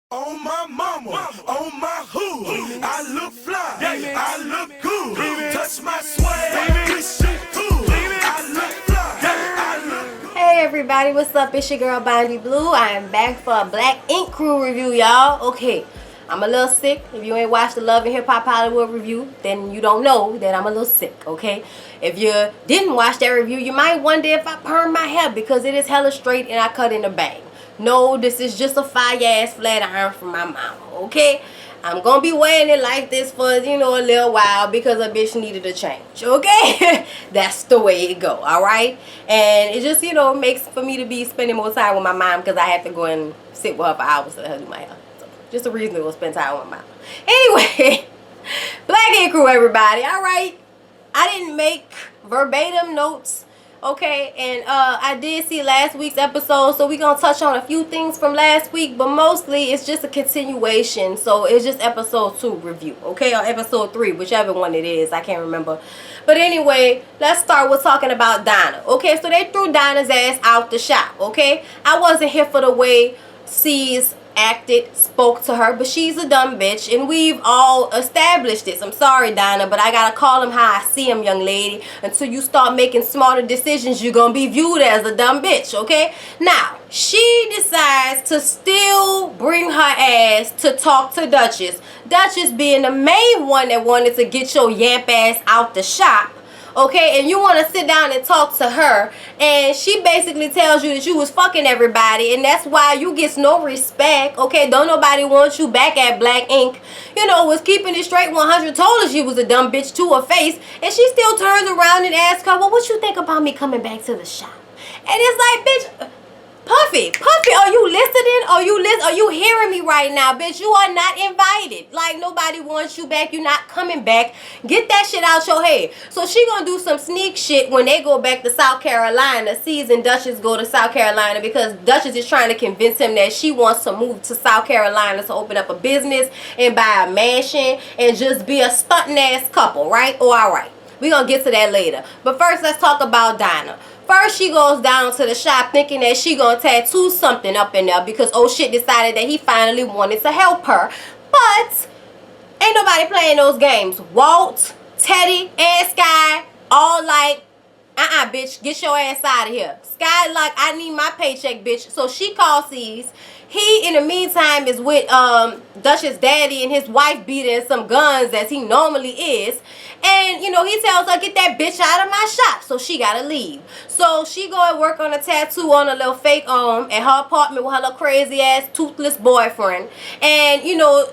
On my mama, on my hood, I look fly, I look good, touch my swag, this shit cool, I look fly, I look good. Hey everybody, what's up? It's your girl Bondi Blue. I am back for a Black Ink Crew review, y'all. Okay, I'm a little sick. If you ain't watched the Love and Hip Hop Hollywood review, then you don't know that I'm a little sick, okay? If you didn't watch that review, you might wonder if I perm my hair because it is hella straight and I cut in a bang. No, this is just a fire-ass flat iron from my mama, okay? I'm gonna be wearing it like this for, a little while because a bitch needed a change, okay? That's the way it go, alright? And it just, makes for me to be spending more time with my mom because I have to go and sit with her for hours to let her do my hair. So, just a reason to go spend time with my mom. Anyway, Black Ink Crew, everybody, alright? I didn't make verbatim notes. Okay, and I did see last week's episode, so we're gonna touch on a few things from last week, but mostly it's just a continuation. So it's just episode 2 review, okay, or episode 3, whichever one it is, I can't remember. But anyway, let's start with talking about Donna. Okay, so they threw Donna's ass out the shop. Okay, I wasn't here for the way C's acted, spoke to her, but she's a dumb bitch, and we've all established this. I'm sorry, Donna, but I gotta call him how I see him, young lady. Until you start making smarter decisions, you're gonna be viewed as a dumb bitch, okay? Now, she decides to still bring her ass to talk to Duchess. Duchess being the main one that wanted to get your yamp ass out the shop. Okay, and you want to sit down and talk to her, and she basically tells you that you was fucking everybody, and that's why you gets no respect. Okay, don't nobody want you back at Black Ink. Was keeping it straight 100, told her she was a dumb bitch to her face, and she still turns around and asks her, well, what you think about me coming back to the shop? And it's like, bitch, Puffy, are you listening? Are you hearing me right now, bitch? You are not invited. Like, nobody wants you back. You're not coming back. Get that shit out your head. So she gonna do some sneak shit when they go back to South Carolina. C's and Duchess go to South Carolina because Duchess is trying to convince him that she wants to move to South Carolina to open up a business and buy a mansion and just be a stunting ass couple, right? Oh, all right. We're gonna get to that later. But first, let's talk about Donna. First, she goes down to the shop thinking that she gonna tattoo something up in there because oh shit decided that he finally wanted to help her. But ain't nobody playing those games. Walt, Teddy, and Sky all like, bitch, get your ass out of here. Sky like, I need my paycheck, bitch. So she calls C's. He, in the meantime, is with Duchess' daddy and his wife beating some guns as he normally is. And, he tells her, get that bitch out of my shop. So she gotta leave. So she go and work on a tattoo on a little fake arm at her apartment with her little crazy ass toothless boyfriend. And,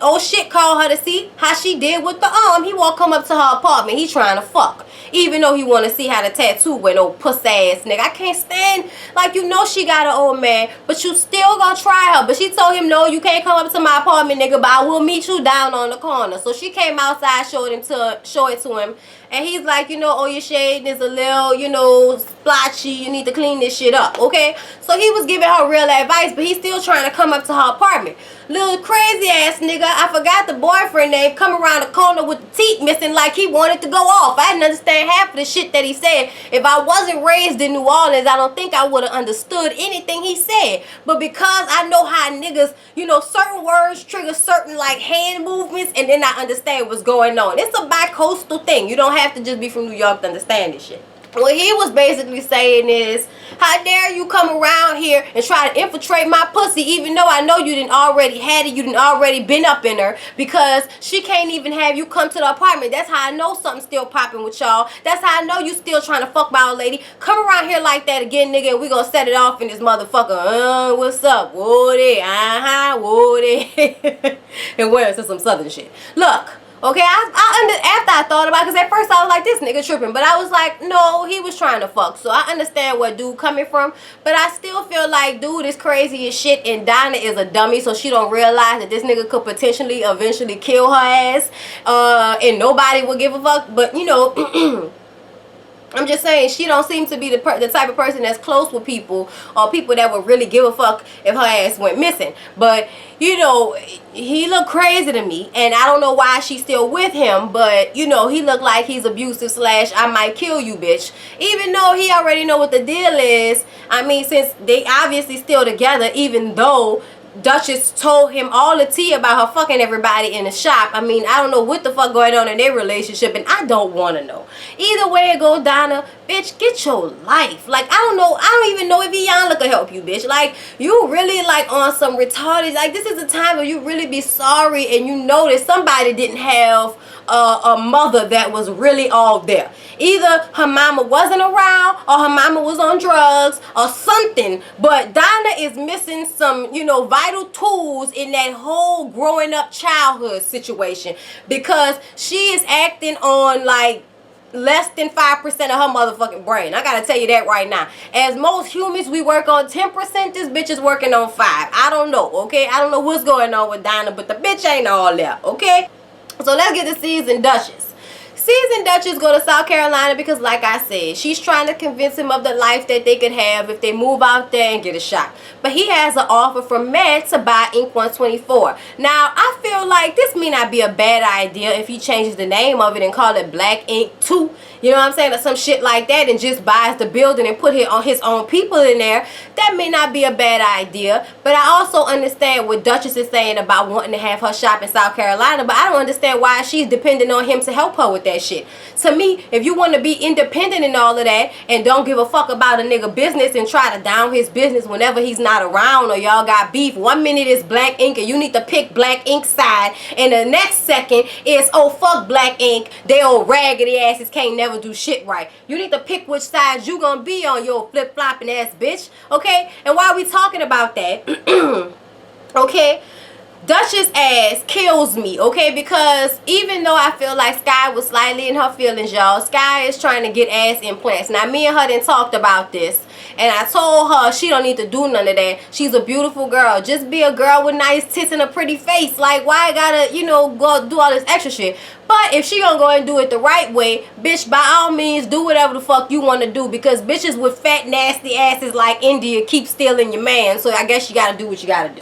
oh shit called her to see how she did with the arm. He won't come up to her apartment. He trying to fuck. Even though he want to see how the tattoo went, old puss ass nigga. I can't stand, like, she got an old man, but you still gonna try her. But she told him, no, you can't come up to my apartment, nigga, but I will meet you down on the corner. So she came outside, show it to him. And he's like, oh, your shade is a little, splotchy. You need to clean this shit up, okay? So he was giving her real advice, but he's still trying to come up to her apartment. Little crazy ass nigga, I forgot the boyfriend name, come around the corner with the teeth missing like he wanted to go off. I didn't understand half of the shit that he said. If I wasn't raised in New Orleans, I don't think I would have understood anything he said. But because I know how niggas, certain words trigger certain like hand movements, and then I understand what's going on. It's a bi-coastal thing. You don't have to just be from New York to understand this shit. What he was basically saying is, how dare you come around here and try to infiltrate my pussy even though I know you didn't already had it, you didn't already been up in her, because she can't even have you come to the apartment. That's how I know something's still popping with y'all. That's how I know you still trying to fuck my old lady. Come around here like that again, nigga, and we gonna set it off in this motherfucker. What's up? Woody, Woody. And wearing some southern shit. Look. Okay, after I thought about it, because at first I was like, this nigga tripping. But I was like, no, he was trying to fuck. So I understand where dude coming from. But I still feel like dude is crazy as shit. And Donna is a dummy. So she don't realize that this nigga could potentially eventually kill her ass. And nobody will give a fuck. But, I'm just saying, she don't seem to be the type of person that's close with people or people that would really give a fuck if her ass went missing. But, he looked crazy to me, and I don't know why she's still with him, but, he looked like he's abusive / I might kill you, bitch. Even though he already know what the deal is. I mean, since they obviously still together, even though Duchess told him all the tea about her fucking everybody in the shop. I mean, I don't know what the fuck going on in their relationship, and I don't want to know. Either way it goes, Donna, bitch, get your life. Like, I don't even know if Iyanla could help you, bitch. Like, you really, like, on some retarded, like, this is a time where you really be sorry and you know that somebody didn't have a mother that was really all there. Either her mama wasn't around or her mama was on drugs or something, but Donna is missing some, you know, vital tools in that whole growing up childhood situation, because she is acting on like less than 5% of her motherfucking brain. I gotta tell you that right now. As most humans, we work on 10%. This bitch is working on 5. I don't know, okay? I don't know what's going on with Donna, but the bitch ain't all there, okay? So let's get to Seasoned Duchess. Seasoned Duchess go to South Carolina because, like I said, she's trying to convince him of the life that they could have if they move out there and get a shot. But he has an offer from Matt to buy Ink 124. Now, I feel like this may not be a bad idea if he changes the name of it and call it Black Ink 2. You know what I'm saying? Or some shit like that, and just buys the building and put it on his own people in there. That may not be a bad idea. But I also understand what Duchess is saying about wanting to have her shop in South Carolina. But I don't understand why she's depending on him to help her with that shit. To me, if you want to be independent and all of that and don't give a fuck about a nigga business and try to down his business whenever he's not around or y'all got beef, 1 minute is Black Ink and you need to pick Black Ink's side, and the next second is, oh fuck Black Ink, they old raggedy asses can't never do shit right. You need to pick which side you gonna be on, your flip-flopping ass bitch, okay? And while we talking about that, okay, Duchess ass kills me, okay? Because even though I feel like Sky was slightly in her feelings, y'all, Sky is trying to get ass implants. Now, me and her done talked about this, and I told her she don't need to do none of that. She's a beautiful girl. Just be a girl with nice tits and a pretty face. Like, why I gotta, you know, go do all this extra shit? But if she gonna go and do it the right way, bitch, by all means, do whatever the fuck you want to do. Because bitches with fat, nasty asses like India keep stealing your man. So I guess you gotta do what you gotta do.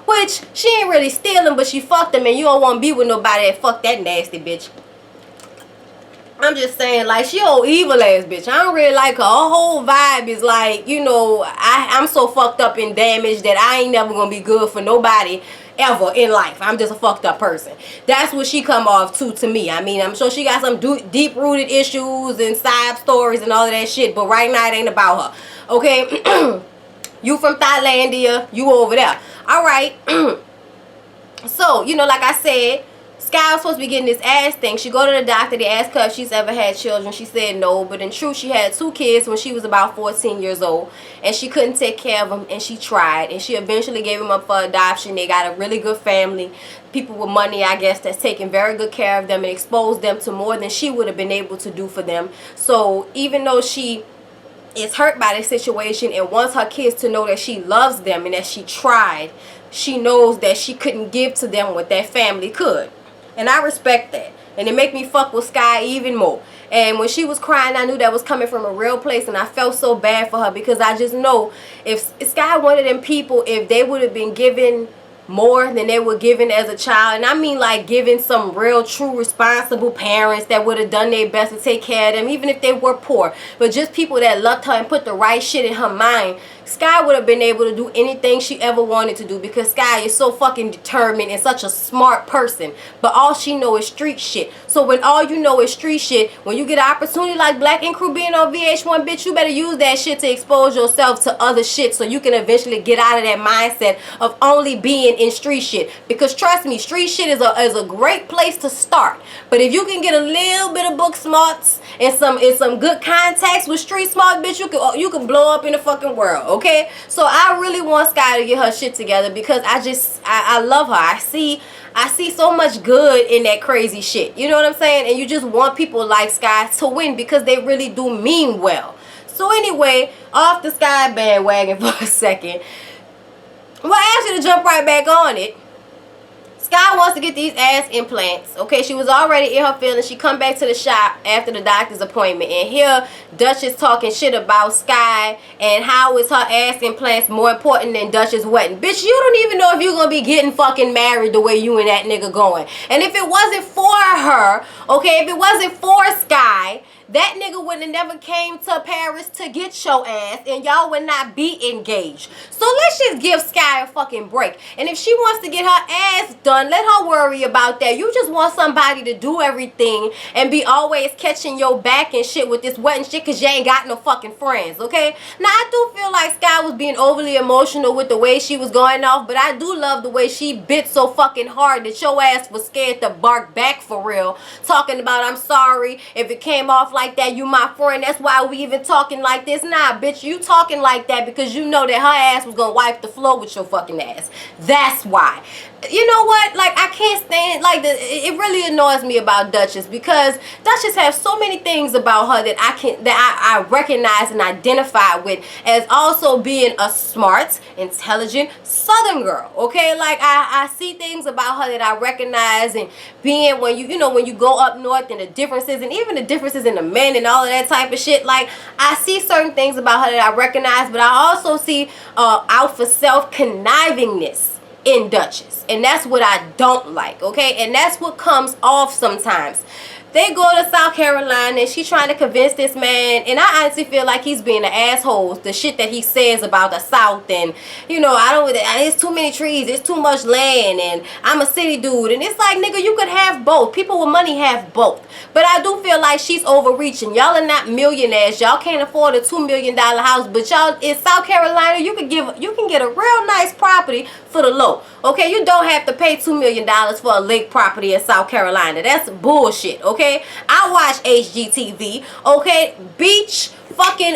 Which, she ain't really stealing, but she fucked him, and you don't want to be with nobody that fuck that nasty bitch. I'm just saying, like, she old evil ass bitch. I don't really like her. Her whole vibe is like, you know, I'm so fucked up and damaged that I ain't never gonna be good for nobody ever in life. I'm just a fucked up person. That's what she come off to me. I mean, I'm sure she got some deep rooted issues and side stories and all of that shit, but right now it ain't about her. Okay? You from Thailandia, you over there. Alright. So, you know, like I said, Sky was supposed to be getting this ass thing. She go to the doctor, they asked her if she's ever had children. She said no, but in truth, she had 2 kids when she was about 14 years old. And she couldn't take care of them, and she tried. And she eventually gave them up for adoption. They got a really good family. People with money, I guess, that's taking very good care of them and exposed them to more than she would have been able to do for them. So, even though she is hurt by this situation and wants her kids to know that she loves them and that she tried, she knows that she couldn't give to them what that family could. And I respect that. And it make me fuck with Sky even more. And when she was crying, I knew that was coming from a real place, and I felt so bad for her, because I just know if Sky wanted them people, if they would have been given more than they were given as a child, and I mean like given some real true responsible parents that would have done their best to take care of them, even if they were poor, but just people that loved her and put the right shit in her mind, Sky would have been able to do anything she ever wanted to do, because Sky is so fucking determined and such a smart person. But all she know is street shit. So when all you know is street shit, when you get an opportunity like Black Ink Crew being on VH1, bitch, you better use that shit to expose yourself to other shit so you can eventually get out of that mindset of only being in street shit. Because trust me, street shit is a great place to start. But if you can get a little bit of book smarts and some good contacts with street smart, bitch, you can blow up in the fucking world. Okay, so I really want Sky to get her shit together, because I love her. I see so much good in that crazy shit. You know what I'm saying? And you just want people like Sky to win, because they really do mean well. So anyway, off the Sky bandwagon for a second. Well, I asked you to jump right back on it. Sky wants to get these ass implants. Okay, she was already in her feelings. She come back to the shop after the doctor's appointment, and here Duchess talking shit about Sky and how is her ass implants more important than Duchess' wedding. Bitch, you don't even know if you're gonna be getting fucking married the way you and that nigga going. And if it wasn't for her, okay, if it wasn't for Sky, that nigga wouldn't have never came to Paris to get your ass, and y'all would not be engaged. So let's just give Sky a fucking break. And if she wants to get her ass done, let her worry about that. You just want somebody to do everything and be always catching your back and shit with this wet and shit because you ain't got no fucking friends, okay? Now, I do feel like Sky was being overly emotional with the way she was going off, but I do love the way she bit so fucking hard that your ass was scared to bark back for real. Talking about, I'm sorry if it came off like that, you my friend, that's why we even talking like this. Nah, bitch, you talking like that because you know that her ass was gonna wipe the floor with your fucking ass. That's why. You know what? Like, I can't stand, like, it really annoys me about Duchess because Duchess has so many things about her that I recognize and identify with as also being a smart, intelligent Southern girl, okay? Like, I see things about her that I recognize, and being when when you go up north and the differences, and even the differences in the men and all of that type of shit, like, I see certain things about her that I recognize, but I also see out for self connivingness in Duchess, and that's what I don't like, okay? And that's what comes off sometimes. They go to South Carolina and she's trying to convince this man, and I honestly feel like he's being an asshole. The shit that he says about the South, and it's too many trees, it's too much land, and I'm a city dude, and it's like, nigga, you could have both. People with money have both. But I do feel like she's overreaching. Y'all are not millionaires. Y'all can't afford a $2 million house, but y'all in South Carolina, you can get a real nice property for the low. Okay, you don't have to pay $2 million for a lake property in South Carolina. That's bullshit. Okay, I watch HGTV. Okay, beach fucking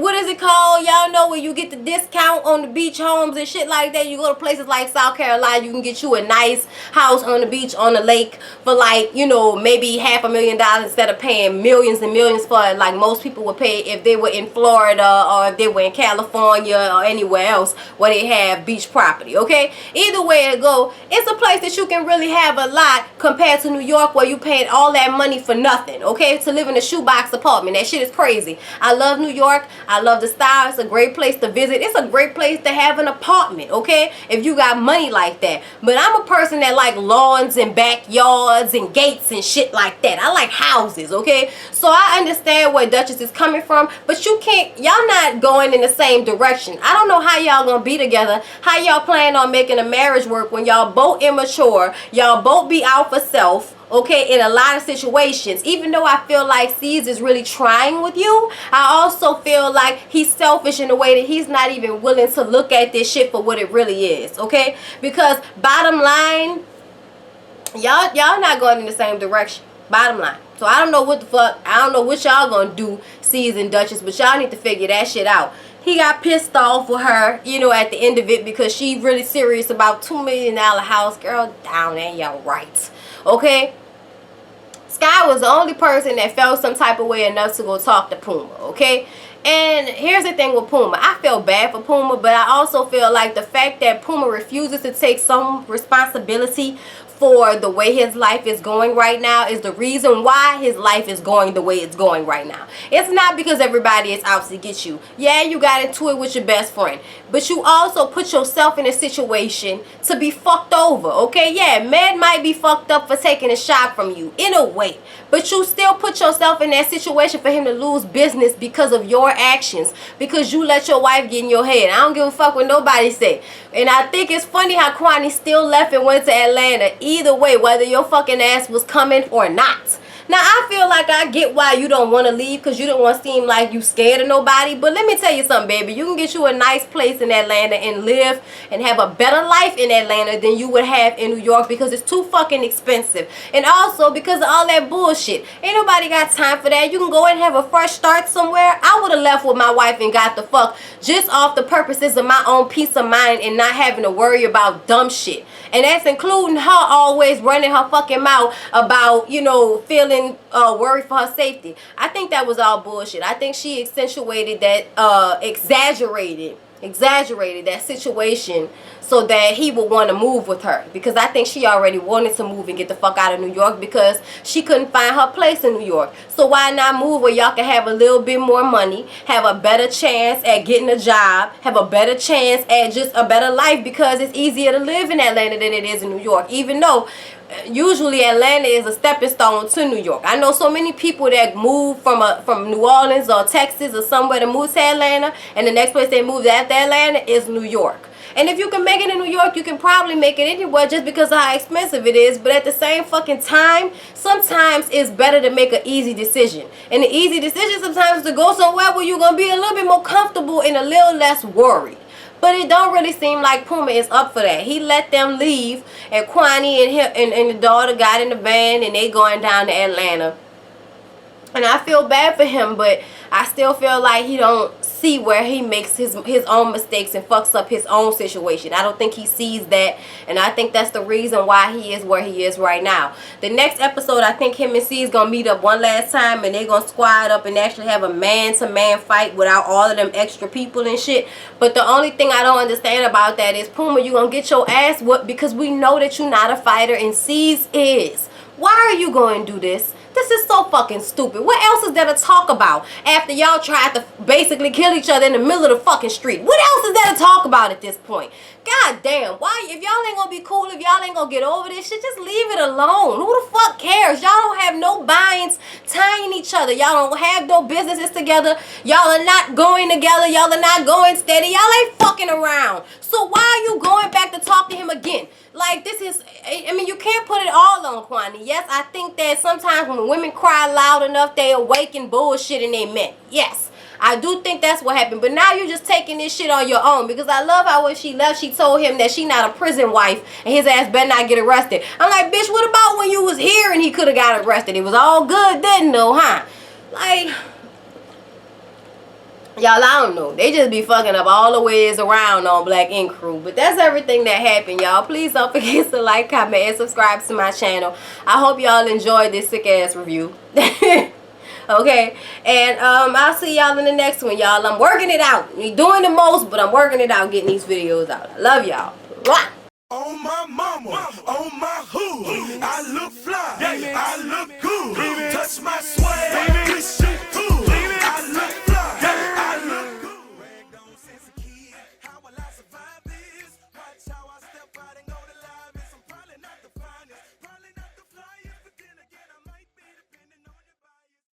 what is it called? Y'all know where you get the discount on the beach homes and shit like that. You go to places like South Carolina, you can get you a nice house on the beach on the lake for like, maybe $500,000 instead of paying millions and millions for it like most people would pay if they were in Florida or if they were in California or anywhere else where they have beach property. Okay, either way it go, it's a place that you can really have a lot compared to New York where you paid all that money for nothing. Okay, to live in a shoebox apartment, that shit is crazy. I love New York. I love the style. It's a great place to visit. It's a great place to have an apartment, okay? If you got money like that. But I'm a person that like lawns and backyards and gates and shit like that. I like houses, okay? So I understand where Duchess is coming from, but y'all not going in the same direction. I don't know how y'all gonna be together. How y'all plan on making a marriage work when y'all both immature, y'all both be out for self, okay, in a lot of situations. Even though I feel like Cease is really trying with you, I also feel like he's selfish in a way that he's not even willing to look at this shit for what it really is, okay? Because bottom line, y'all not going in the same direction. Bottom line. So I don't know what the fuck, I don't know what y'all gonna do, Cease and Duchess, but y'all need to figure that shit out. He got pissed off with her, at the end of it because she really serious about $2 million house. Girl, down ain't y'all right. Okay? Sky was the only person that felt some type of way enough to go talk to Puma, okay? And here's the thing with Puma. I feel bad for Puma, but I also feel like the fact that Puma refuses to take some responsibility for the way his life is going right now is the reason why his life is going the way it's going right now. It's not because everybody is out to get you. Yeah, you got into it with your best friend, but you also put yourself in a situation to be fucked over, okay? Yeah, man might be fucked up for taking a shot from you in a way, but you still put yourself in that situation for him to lose business because of your actions, because you let your wife get in your head. I don't give a fuck what nobody say. And I think it's funny how Kwani still left and went to Atlanta. Either way, whether your fucking ass was coming or not. Now, I feel like I get why you don't want to leave because you don't want to seem like you scared of nobody. But let me tell you something, baby. You can get you a nice place in Atlanta and live and have a better life in Atlanta than you would have in New York because it's too fucking expensive. And also because of all that bullshit. Ain't nobody got time for that. You can go and have a fresh start somewhere. I would have left with my wife and got the fuck just off the purposes of my own peace of mind and not having to worry about dumb shit. And that's including her always running her fucking mouth about, feeling worried for her safety. I think that was all bullshit. I think she accentuated that, exaggerated that situation so that he would want to move with her, because I think she already wanted to move and get the fuck out of New York because she couldn't find her place in New York. So why not move where y'all can have a little bit more money, have a better chance at getting a job, have a better chance at just a better life, because it's easier to live in Atlanta than it is in New York, even though usually Atlanta is a stepping stone to New York. I know so many people that move from New Orleans or Texas or somewhere to move to Atlanta, and the next place they move after Atlanta is New York. And if you can make it in New York, you can probably make it anywhere just because of how expensive it is. But at the same fucking time, sometimes it's better to make an easy decision. And the easy decision sometimes is to go somewhere where you're going to be a little bit more comfortable and a little less worried. But it don't really seem like Puma is up for that. He let them leave, and Kwani and the daughter got in the van, and they going down to Atlanta. And I feel bad for him, but I still feel like he don't see where he makes his own mistakes and fucks up his own situation. I don't think he sees that, and I think that's the reason why he is where he is right now. The next episode, I think him and C is gonna meet up one last time, and they're gonna squad up and actually have a man-to-man fight without all of them extra people and shit. But the only thing I don't understand about that is, Puma, you gonna get your ass whooped because we know that you're not a fighter and C's is. Why are you going to do this? This is so fucking stupid. What else is there to talk about after y'all tried to basically kill each other in the middle of the fucking street? What else is there to talk about at this point? God damn. Why? If y'all ain't gonna be cool, if y'all ain't gonna get over this shit, just leave it alone. Who the fuck cares? Y'all don't have no binds tying each other. Y'all don't have no businesses together. Y'all are not going together. Y'all are not going steady. Y'all ain't fucking around. So why are you going back to talk to him again? Like, this is, I mean, you can't put it all on Kwani. Yes, I think that sometimes when women cry loud enough, they awaken bullshit in their men. Yes, I do think that's what happened. But now you're just taking this shit on your own. Because I love how when she left, she told him that she not a prison wife and his ass better not get arrested. I'm like, bitch, what about when you was here and he could have got arrested? It was all good then, though, huh? Like, y'all, I don't know. They just be fucking up all the ways around on Black Ink Crew. But that's everything that happened, y'all. Please don't forget to like, comment, and subscribe to my channel. I hope y'all enjoyed this sick-ass review. Okay? And I'll see y'all in the next one, y'all. I'm working it out. I'm doing the most, but I'm working it out, getting these videos out. I love y'all. On my mama, on my hood, I look fly, I look good.